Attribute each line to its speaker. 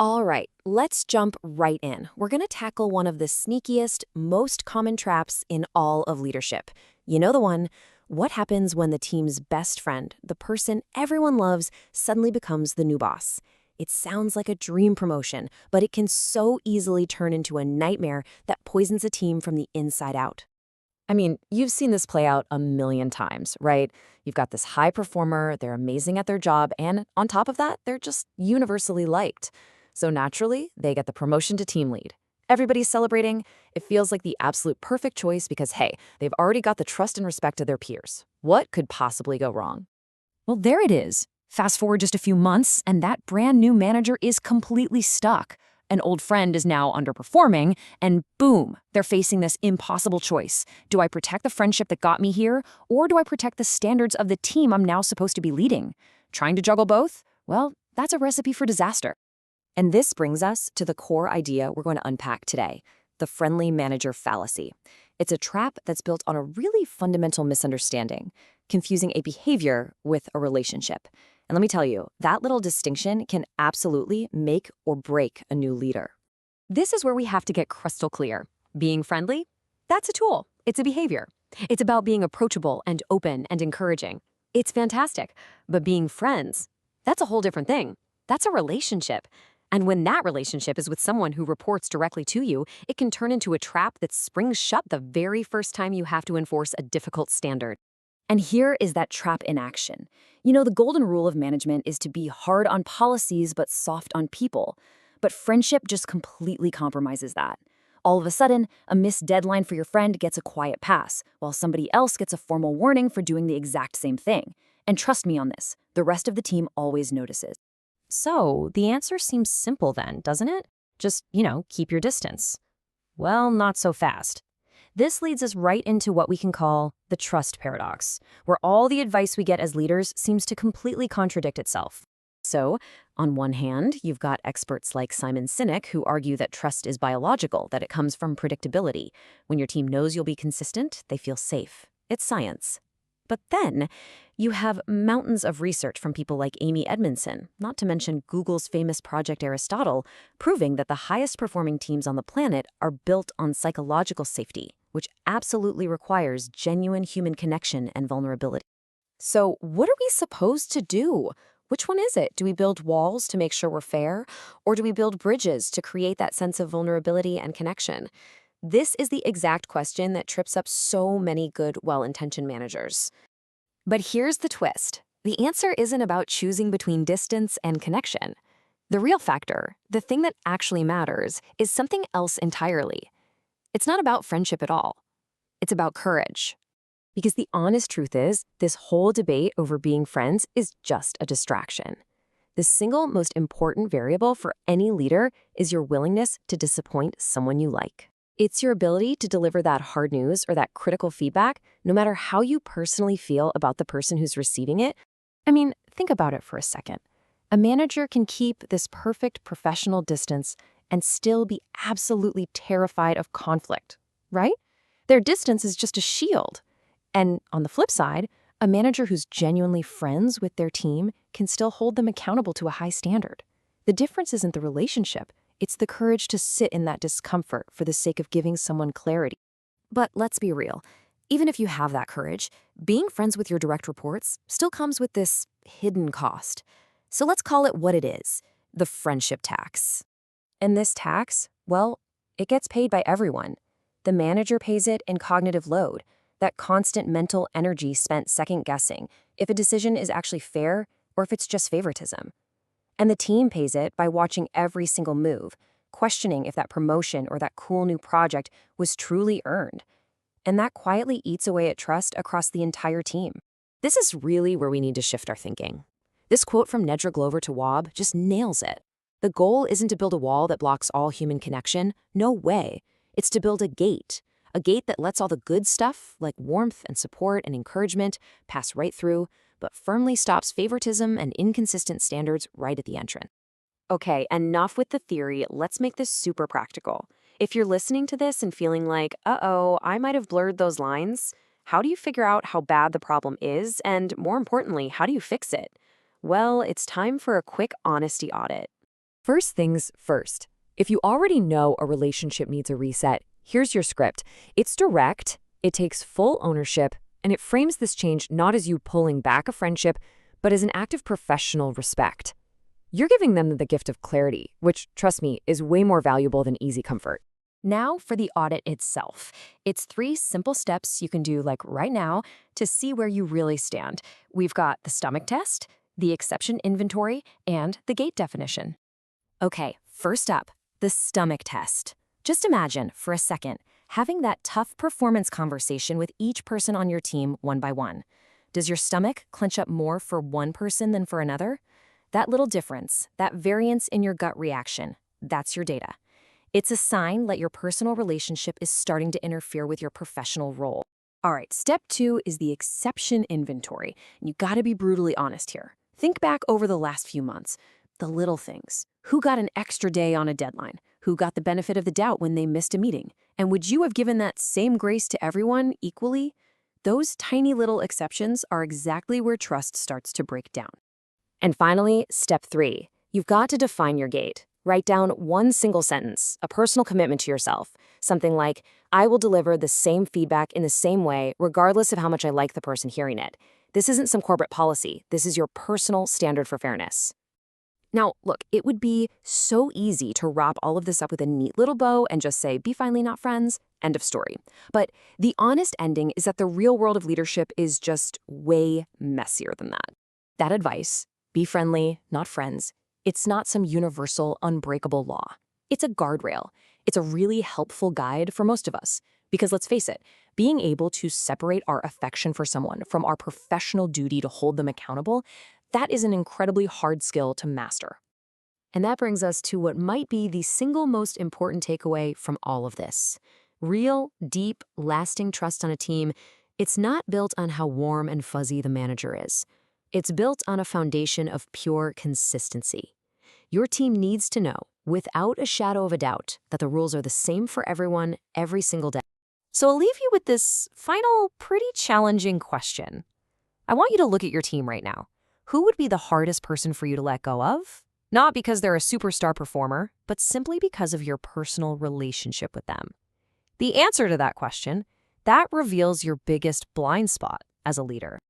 Speaker 1: All right, let's jump right in. We're going to tackle one of the sneakiest, most common traps in all of leadership. You know the one. What happens when the team's best friend, the person everyone loves, suddenly becomes the new boss? It sounds like a dream promotion, but it can so easily turn into a nightmare that poisons a team from the inside out. I mean, you've seen this play out a million times, right? You've got this high performer, they're amazing at their job, and on top of that, they're just universally liked. So naturally, they get the promotion to team lead. Everybody's celebrating. It feels like the absolute perfect choice because, hey, they've already got the trust and respect of their peers. What could possibly go wrong? Well, there it is. Fast forward just a few months, and that brand new manager is completely stuck. An old friend is now underperforming, and boom, they're facing this impossible choice. Do I protect the friendship that got me here, or do I protect the standards of the team I'm now supposed to be leading? Trying to juggle both? Well, that's a recipe for disaster. And this brings us to the core idea we're going to unpack today, the friendly manager fallacy. It's a trap that's built on a really fundamental misunderstanding, confusing a behavior with a relationship. And let me tell you, that little distinction can absolutely make or break a new leader. This is where we have to get crystal clear. Being friendly? That's a tool. It's a behavior. It's about being approachable and open and encouraging. It's fantastic. But being friends? That's a whole different thing. That's a relationship. And when that relationship is with someone who reports directly to you, it can turn into a trap that springs shut the very first time you have to enforce a difficult standard. And here is that trap in action. You know, the golden rule of management is to be hard on policies but soft on people. But friendship just completely compromises that. All of a sudden, a missed deadline for your friend gets a quiet pass, while somebody else gets a formal warning for doing the exact same thing. And trust me on this, the rest of the team always notices. So, the answer seems simple then, doesn't it? Just, keep your distance. Well, not so fast. This leads us right into what we can call the trust paradox, where all the advice we get as leaders seems to completely contradict itself. So, on one hand, you've got experts like Simon Sinek who argue that trust is biological, that it comes from predictability. When your team knows you'll be consistent, they feel safe. It's science. But then, you have mountains of research from people like Amy Edmondson, not to mention Google's famous Project Aristotle, proving that the highest performing teams on the planet are built on psychological safety, which absolutely requires genuine human connection and vulnerability. So what are we supposed to do? Which one is it? Do we build walls to make sure we're fair? Or do we build bridges to create that sense of vulnerability and connection? This is the exact question that trips up so many good, well-intentioned managers. But here's the twist. The answer isn't about choosing between distance and connection. The real factor, the thing that actually matters, is something else entirely. It's not about friendship at all. It's about courage. Because the honest truth is, this whole debate over being friends is just a distraction. The single most important variable for any leader is your willingness to disappoint someone you like. It's your ability to deliver that hard news or that critical feedback, no matter how you personally feel about the person who's receiving it. I mean, think about it for a second. A manager can keep this perfect professional distance and still be absolutely terrified of conflict, right? Their distance is just a shield. And on the flip side, a manager who's genuinely friends with their team can still hold them accountable to a high standard. The difference isn't the relationship. It's the courage to sit in that discomfort for the sake of giving someone clarity. But let's be real. Even if you have that courage, being friends with your direct reports still comes with this hidden cost. So let's call it what it is, the friendship tax. And this tax, well, it gets paid by everyone. The manager pays it in cognitive load, that constant mental energy spent second-guessing if a decision is actually fair or if it's just favoritism. And the team pays it by watching every single move, questioning if that promotion or that cool new project was truly earned. And that quietly eats away at trust across the entire team. This is really where we need to shift our thinking. This quote from Nedra Glover to Wob just nails it. The goal isn't to build a wall that blocks all human connection. No way. It's to build a gate that lets all the good stuff, like warmth and support and encouragement, pass right through, but firmly stops favoritism and inconsistent standards right at the entrance. Okay, enough with the theory. Let's make this super practical. If you're listening to this and feeling like, uh-oh, I might have blurred those lines, how do you figure out how bad the problem is? And more importantly, how do you fix it? Well, it's time for a quick honesty audit.
Speaker 2: First things first. If you already know a relationship needs a reset, here's your script. It's direct, it takes full ownership, and it frames this change not as you pulling back a friendship, but as an act of professional respect. You're giving them the gift of clarity, which, trust me, is way more valuable than easy comfort.
Speaker 1: Now for the audit itself. It's 3 simple steps you can do like right now to see where you really stand. We've got the stomach test, the exception inventory, and the gate definition. Okay, first up, the stomach test. Just imagine, for a second, having that tough performance conversation with each person on your team one by one. Does your stomach clench up more for one person than for another? That little difference, that variance in your gut reaction, that's your data. It's a sign that your personal relationship is starting to interfere with your professional role. All right, step 2 is the exception inventory. You gotta be brutally honest here. Think back over the last few months. The little things. Who got an extra day on a deadline? Who got the benefit of the doubt when they missed a meeting? And would you have given that same grace to everyone equally? Those tiny little exceptions are exactly where trust starts to break down. And finally, step 3. You've got to define your gate. Write down one single sentence, a personal commitment to yourself. Something like, I will deliver the same feedback in the same way, regardless of how much I like the person hearing it. This isn't some corporate policy. This is your personal standard for fairness. Now, look, it would be so easy to wrap all of this up with a neat little bow and just say, be finally not friends, end of story. But the honest ending is that the real world of leadership is just way messier than that. That advice, be friendly, not friends, it's not some universal, unbreakable law. It's a guardrail. It's a really helpful guide for most of us. Because let's face it, being able to separate our affection for someone from our professional duty to hold them accountable, that is an incredibly hard skill to master. And that brings us to what might be the single most important takeaway from all of this. Real, deep, lasting trust on a team, it's not built on how warm and fuzzy the manager is. It's built on a foundation of pure consistency. Your team needs to know, without a shadow of a doubt, that the rules are the same for everyone every single day. So I'll leave you with this final, pretty challenging question. I want you to look at your team right now. Who would be the hardest person for you to let go of? Not because they're a superstar performer, but simply because of your personal relationship with them. The answer to that question, that reveals your biggest blind spot as a leader.